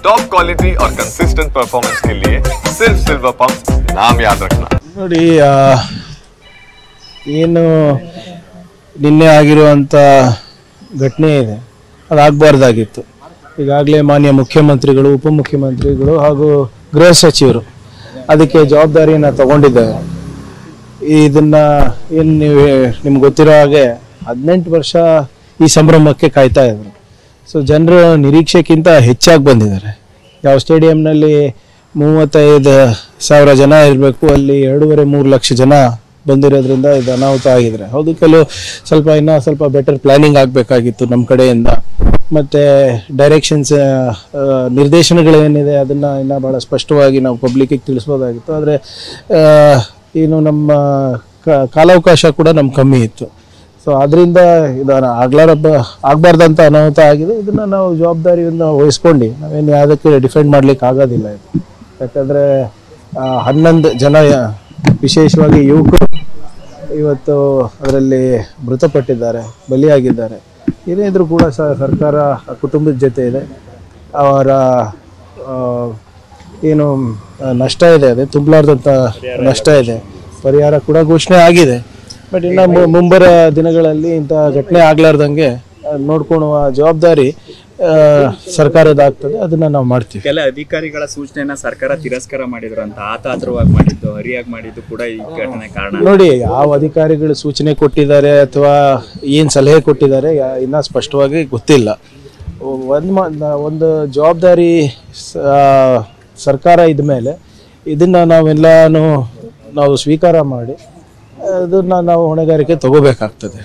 Top quality और consistent performance के लिए सिर्फ सिल्वर पंप नाम याद रखना। ನೋಡಿ ಏನು ನಿನ್ನೆ ಆಗಿರುವಂಥ ಘಟನೆ ಇದೆ ಅದಾಗಬಾರ್ದಾಗಿತ್ತು. ಈಗಾಗಲೇ ಮಾನ್ಯ ಮುಖ್ಯಮಂತ್ರಿಗಳು, ಉಪಮುಖ್ಯಮಂತ್ರಿಗಳು ಹಾಗೂ ಗೃಹ ಸಚಿವರು ಅದಕ್ಕೆ ಜವಾಬ್ದಾರಿಯನ್ನು ತಗೊಂಡಿದ್ದಾರೆ. ಇದನ್ನು ಏನು ನಿಮ್ಗೆ ಗೊತ್ತಿರೋ ಹಾಗೆ 18 ವರ್ಷ ಈ ಸಂಭ್ರಮಕ್ಕೆ ಕಾಯ್ತಾ ಇದ್ರು. ಸೊ ಜನರು ನಿರೀಕ್ಷೆಗಿಂತ ಹೆಚ್ಚಾಗಿ ಬಂದಿದ್ದಾರೆ. ಯಾವ ಸ್ಟೇಡಿಯಂನಲ್ಲಿ 35,000 ಜನ ಇರಬೇಕು, ಅಲ್ಲಿ 2.5-3 ಲಕ್ಷ ಜನ ಬಂದಿರೋದ್ರಿಂದ ಇದು ಅನಾಹುತ ಆಗಿದ್ರೆ ಹೌದು. ಇನ್ನೂ ಸ್ವಲ್ಪ ಬೆಟರ್ ಪ್ಲಾನಿಂಗ್ ಆಗಬೇಕಾಗಿತ್ತು ನಮ್ಮ ಕಡೆಯಿಂದ. ಮತ್ತು ಡೈರೆಕ್ಷನ್ಸ್, ನಿರ್ದೇಶನಗಳೇನಿದೆ ಅದನ್ನು ಇನ್ನೂ ಭಾಳ ಸ್ಪಷ್ಟವಾಗಿ ನಾವು ಪಬ್ಲಿಕ್ಕಿಗೆ ತಿಳಿಸ್ಬೋದಾಗಿತ್ತು. ಆದರೆ ಏನು ನಮ್ಮ ಕಾಲಾವಕಾಶ ಕೂಡ ನಮ್ಗೆ ಕಮ್ಮಿ ಇತ್ತು. ಸೊ ಅದರಿಂದ ಇದನ್ನು ಆಗಬಾರ್ದಂಥ ಅನಾಹುತ ಆಗಿದೆ. ಇದನ್ನು ನಾವು ಜವಾಬ್ದಾರಿಯನ್ನು ವಹಿಸ್ಕೊಂಡು ನಾವೇನು ಯಾವುದಕ್ಕೆ ಡಿಫೆಂಡ್ ಮಾಡಲಿಕ್ಕೆ ಆಗೋದಿಲ್ಲ. ಇದು ಯಾಕಂದರೆ 11 ಜನ ವಿಶೇಷವಾಗಿ ಯುವಕರು ಇವತ್ತು ಅದರಲ್ಲಿ ಮೃತಪಟ್ಟಿದ್ದಾರೆ, ಬಲಿಯಾಗಿದ್ದಾರೆ. ಏನಿದ್ರು ಕೂಡ ಸರ್ಕಾರ ಕುಟುಂಬದ ಜೊತೆ ಇದೆ. ಅವರ ಏನು ನಷ್ಟ ಇದೆ, ಅದೇ ತುಂಬಲಾರ್ದಂಥ ನಷ್ಟ ಇದೆ. ಪರಿಹಾರ ಕೂಡ ಘೋಷಣೆ ಆಗಿದೆ. ಬಟ್ ಇನ್ನು ಮುಂಬರುವ ದಿನಗಳಲ್ಲಿ ಇಂಥ ಘಟನೆ ಆಗ್ಲಾರ್ದಂಗೆ ನೋಡ್ಕೊಳ್ಳುವ ಜವಾಬ್ದಾರಿ ಸರ್ಕಾರದ ಆಗ್ತದೆ. ಅದನ್ನ ನಾವು ಮಾಡ್ತೀವಿ. ಕೆಲ ಅಧಿಕಾರಿಗಳ ಸೂಚನೆಯನ್ನ ಸರ್ಕಾರ ತಿರಸ್ಕಾರ ಮಾಡಿದ್ರು ಅಂತ ಆತಾತ್ರವಾಗಿ ಮಾಡಿದ್ದು, ಹರಿಯಾಗಿ ಮಾಡಿದ್ದು ಕೂಡ ಈ ಘಟನೆ ಕಾರಣ. ನೋಡಿ, ಯಾವ ಅಧಿಕಾರಿಗಳು ಸೂಚನೆ ಕೊಟ್ಟಿದ್ದಾರೆ ಅಥವಾ ಏನು ಸಲಹೆ ಕೊಟ್ಟಿದ್ದಾರೆ ಇನ್ನೂ ಸ್ಪಷ್ಟವಾಗಿ ಗೊತ್ತಿಲ್ಲ. ಒಂದು ಜವಾಬ್ದಾರಿ ಸರ್ಕಾರ ಇದ್ಮೇಲೆ ಇದನ್ನ ನಾವೆಲ್ಲನೂ ನಾವು ಸ್ವೀಕಾರ ಮಾಡಿ ಅದನ್ನ ನಾವು ಹೊಣೆಗಾರಿಕೆ ತಗೋಬೇಕಾಗ್ತದೆ.